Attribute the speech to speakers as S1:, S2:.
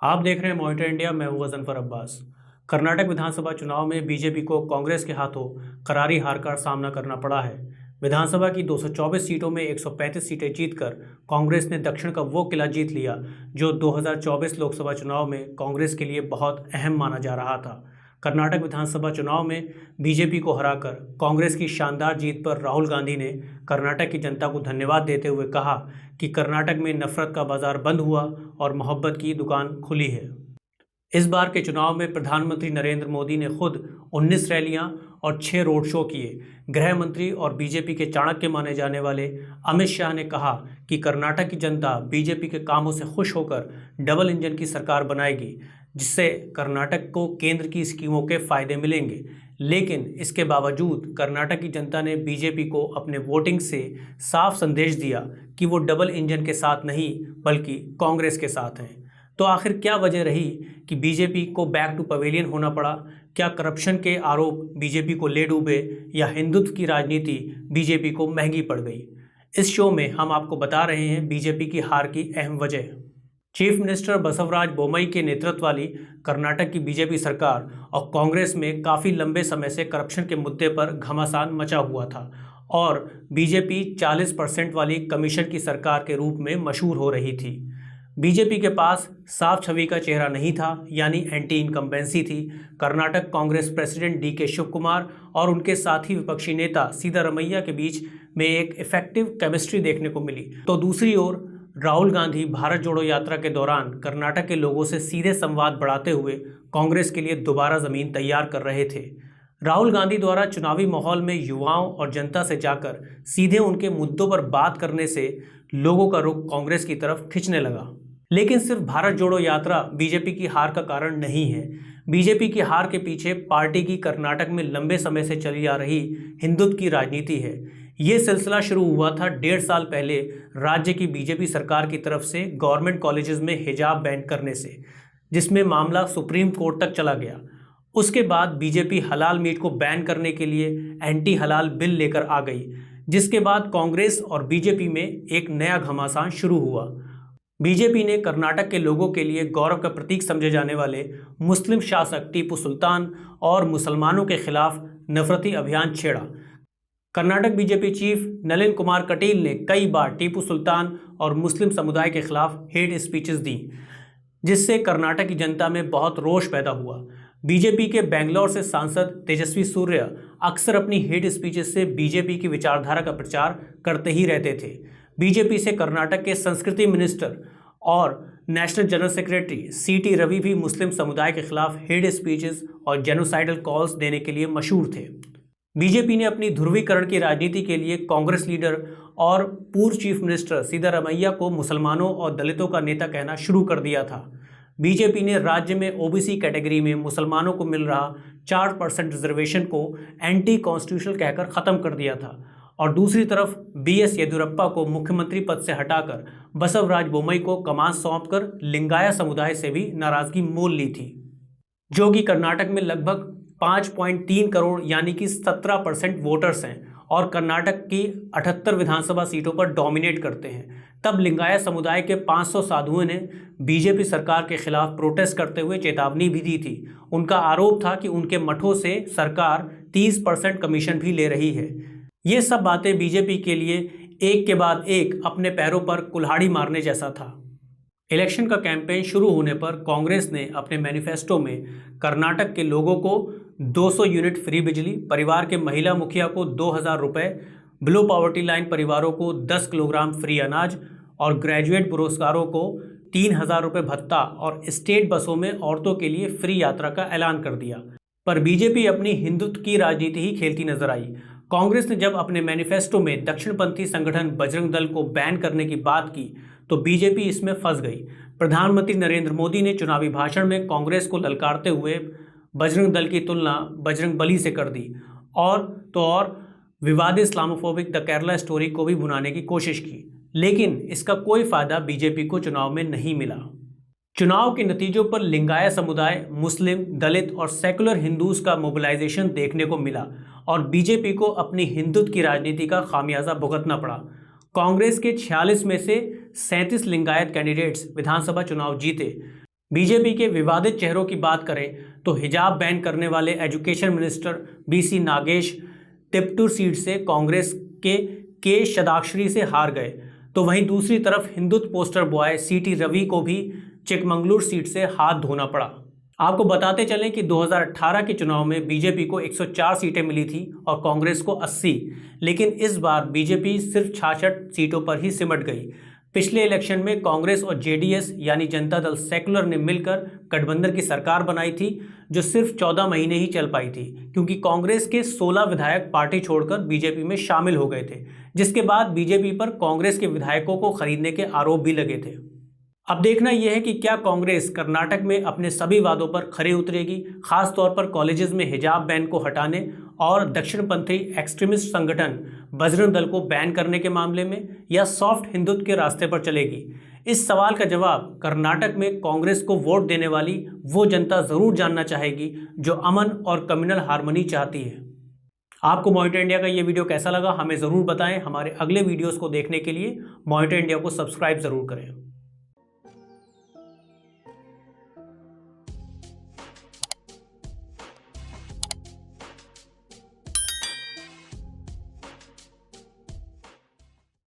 S1: आप देख रहे हैं मॉनिटर इंडिया। मैं हूं गजनफर अब्बास। कर्नाटक विधानसभा चुनाव में बीजेपी को कांग्रेस के हाथों करारी हार का सामना करना पड़ा है। विधानसभा की 224 सीटों में 135 सीटें जीतकर कांग्रेस ने दक्षिण का वो किला जीत लिया जो 2024 लोकसभा चुनाव में कांग्रेस के लिए बहुत अहम माना जा रहा था। कर्नाटक विधानसभा चुनाव में बीजेपी को हराकर कांग्रेस की शानदार जीत पर राहुल गांधी ने कर्नाटक की जनता को धन्यवाद देते हुए कहा कि कर्नाटक में नफरत का बाजार बंद हुआ और मोहब्बत की दुकान खुली है। इस बार के चुनाव में प्रधानमंत्री नरेंद्र मोदी ने खुद 19 रैलियां और 6 रोड शो किए। गृह मंत्री और बीजेपी के चाणक्य माने जाने वाले अमित शाह ने कहा कि कर्नाटक की जनता बीजेपी के कामों से खुश होकर डबल इंजन की सरकार बनाएगी, जिससे कर्नाटक को केंद्र की स्कीमों के फायदे मिलेंगे। लेकिन इसके बावजूद कर्नाटक की जनता ने बीजेपी को अपने वोटिंग से साफ संदेश दिया कि वो डबल इंजन के साथ नहीं बल्कि कांग्रेस के साथ हैं। तो आखिर क्या वजह रही कि बीजेपी को बैक टू पवेलियन होना पड़ा? क्या करप्शन के आरोप बीजेपी को ले डूबे या हिंदुत्व की राजनीति बीजेपी को महंगी पड़ गई? इस शो में हम आपको बता रहे हैं बीजेपी की हार की अहम वजह। चीफ मिनिस्टर बसवराज बोम्मई के नेतृत्व वाली कर्नाटक की बीजेपी सरकार और कांग्रेस में काफ़ी लंबे समय से करप्शन के मुद्दे पर घमासान मचा हुआ था और बीजेपी 40% वाली कमीशन की सरकार के रूप में मशहूर हो रही थी। बीजेपी के पास साफ छवि का चेहरा नहीं था, यानी एंटी इनकम्बेंसी थी। कर्नाटक कांग्रेस प्रेसिडेंट डी.के. शिव कुमार और उनके साथी विपक्षी नेता सिद्धारमैया के बीच में एक इफेक्टिव केमिस्ट्री देखने को मिली। तो दूसरी ओर राहुल गांधी भारत जोड़ो यात्रा के दौरान कर्नाटक के लोगों से सीधे संवाद बढ़ाते हुए कांग्रेस के लिए दोबारा जमीन तैयार कर रहे थे। राहुल गांधी द्वारा चुनावी माहौल में युवाओं और जनता से जाकर सीधे उनके मुद्दों पर बात करने से लोगों का रुख कांग्रेस की तरफ खिंचने लगा। लेकिन सिर्फ भारत जोड़ो यात्रा बीजेपी की हार का कारण नहीं है। बीजेपी की हार के पीछे पार्टी की कर्नाटक में लंबे समय से चली आ रही हिंदुत्व की राजनीति है। ये सिलसिला शुरू हुआ था 1.5 साल पहले राज्य की बीजेपी सरकार की तरफ से गवर्नमेंट कॉलेजेस में हिजाब बैन करने से, जिसमें मामला सुप्रीम कोर्ट तक चला गया। उसके बाद बीजेपी हलाल मीट को बैन करने के लिए एंटी हलाल बिल लेकर आ गई, जिसके बाद कांग्रेस और बीजेपी में एक नया घमासान शुरू हुआ। बीजेपी ने कर्नाटक के लोगों के लिए गौरव का प्रतीक समझे जाने वाले मुस्लिम शासक टीपू सुल्तान और मुसलमानों के खिलाफ नफरती अभियान छेड़ा। कर्नाटक बीजेपी चीफ नलिन कुमार कटील ने कई बार टीपू सुल्तान और मुस्लिम समुदाय के खिलाफ हेट स्पीचेस दी, जिससे कर्नाटक की जनता में बहुत रोष पैदा हुआ। बीजेपी के बेंगलोर से सांसद तेजस्वी सूर्य अक्सर अपनी हेट स्पीचेस से बीजेपी की विचारधारा का प्रचार करते ही रहते थे। बीजेपी से कर्नाटक के संस्कृति मिनिस्टर और national general secretary C T. Ravi भी मुस्लिम समुदाय के खिलाफ हेट स्पीचेस और जेनोसाइडल कॉल्स देने के लिए मशहूर थे। बीजेपी ने अपनी ध्रुवीकरण की राजनीति के लिए कांग्रेस लीडर और पूर्व चीफ मिनिस्टर सिद्धारमैया को मुसलमानों और दलितों का नेता कहना शुरू कर दिया था। बीजेपी ने राज्य में ओबीसी कैटेगरी में मुसलमानों को मिल रहा 4% रिजर्वेशन को एंटी कॉन्स्टिट्यूशनल कहकर ख़त्म कर दिया था और दूसरी तरफ बी.एस. येदियुरप्पा को मुख्यमंत्री पद से हटाकर बसवराज बोम्मई को कमान सौंपकर लिंगाया समुदाय से भी नाराजगी मोल ली थी, जो कि कर्नाटक में लगभग 5.3 करोड़ यानी कि 17% वोटर्स हैं और कर्नाटक की 78 विधानसभा सीटों पर डोमिनेट करते हैं। तब लिंगायत समुदाय के 500 साधुओं ने बीजेपी सरकार के खिलाफ प्रोटेस्ट करते हुए चेतावनी भी दी थी। उनका आरोप था कि उनके मठों से सरकार 30% कमीशन भी ले रही है। ये सब बातें बीजेपी के लिए एक के बाद एक अपने पैरों पर कुल्हाड़ी मारने जैसा था। इलेक्शन का कैंपेन शुरू होने पर कांग्रेस ने अपने मैनिफेस्टो में कर्नाटक के लोगों को 200 यूनिट फ्री बिजली, परिवार के महिला मुखिया को 2000 रुपये, बिलो पॉवर्टी लाइन परिवारों को 10 किलोग्राम फ्री अनाज और ग्रेजुएट पुरस्कारों को 3000 रुपये भत्ता और स्टेट बसों में औरतों के लिए फ्री यात्रा का ऐलान कर दिया। पर बीजेपी अपनी हिंदुत्व की राजनीति ही खेलती नजर आई। कांग्रेस ने जब अपने मैनिफेस्टो में दक्षिणपंथी संगठन बजरंग दल को बैन करने की बात की तो बीजेपी इसमें फंस गई। प्रधानमंत्री नरेंद्र मोदी ने चुनावी भाषण में कांग्रेस को ललकारते हुए बजरंग दल की तुलना बजरंग बली से कर दी और विवादित इस्लामोफोबिक द केरला स्टोरी को भी भुनाने की कोशिश की, लेकिन इसका कोई फायदा बीजेपी को चुनाव में नहीं मिला। चुनाव के नतीजों पर लिंगायत समुदाय, मुस्लिम, दलित और सेकुलर हिंदूज का मोबिलाइजेशन देखने को मिला और बीजेपी को अपनी हिंदुत्व की राजनीति का खामियाजा भुगतना पड़ा। कांग्रेस के 46 में से 37 लिंगायत कैंडिडेट्स विधानसभा चुनाव जीते, बीजेपी के विवादित चेहरों की बात करें तो हिजाब बैन करने वाले education minister B C Nagesh Tiptur seat से कांग्रेस के शदाक्षरी से हार गए, तो वहीं दूसरी तरफ हिंदुत्व पोस्टर बॉय सीटी रवि को भी चिकमंगलुरु सीट से हाथ धोना पड़ा। आपको बताते चलें कि 2018 के चुनाव में बीजेपी को 104 सीटें मिली थी और कांग्रेस को 80, लेकिन इस बार बीजेपी सिर्फ 66 सीटों पर ही सिमट गई। पिछले इलेक्शन में कांग्रेस और जेडीएस यानी जनता दल सेकुलर ने मिलकर गठबंधन की सरकार बनाई थी, जो सिर्फ 14 महीने ही चल पाई थी, क्योंकि कांग्रेस के 16 विधायक पार्टी छोड़कर बीजेपी में शामिल हो गए थे, जिसके बाद बीजेपी पर कांग्रेस के विधायकों को खरीदने के आरोप भी लगे थे। अब देखना यह है कि क्या कांग्रेस कर्नाटक में अपने सभी वादों पर खरे उतरेगी, खास तौर पर कॉलेजेस में हिजाब बैन को हटाने और दक्षिणपंथी एक्सट्रीमिस्ट संगठन बजरंग दल को बैन करने के मामले में, या सॉफ्ट हिंदुत्व के रास्ते पर चलेगी। इस सवाल का जवाब कर्नाटक में कांग्रेस को वोट देने वाली वो जनता जरूर जानना चाहेगी जो अमन और कम्युनल हार्मनी चाहती है। आपको मॉनिटर इंडिया का ये वीडियो कैसा लगा हमें ज़रूर बताएं। हमारे अगले वीडियोस को देखने के लिए मॉनिटर इंडिया को सब्सक्राइब ज़रूर करें।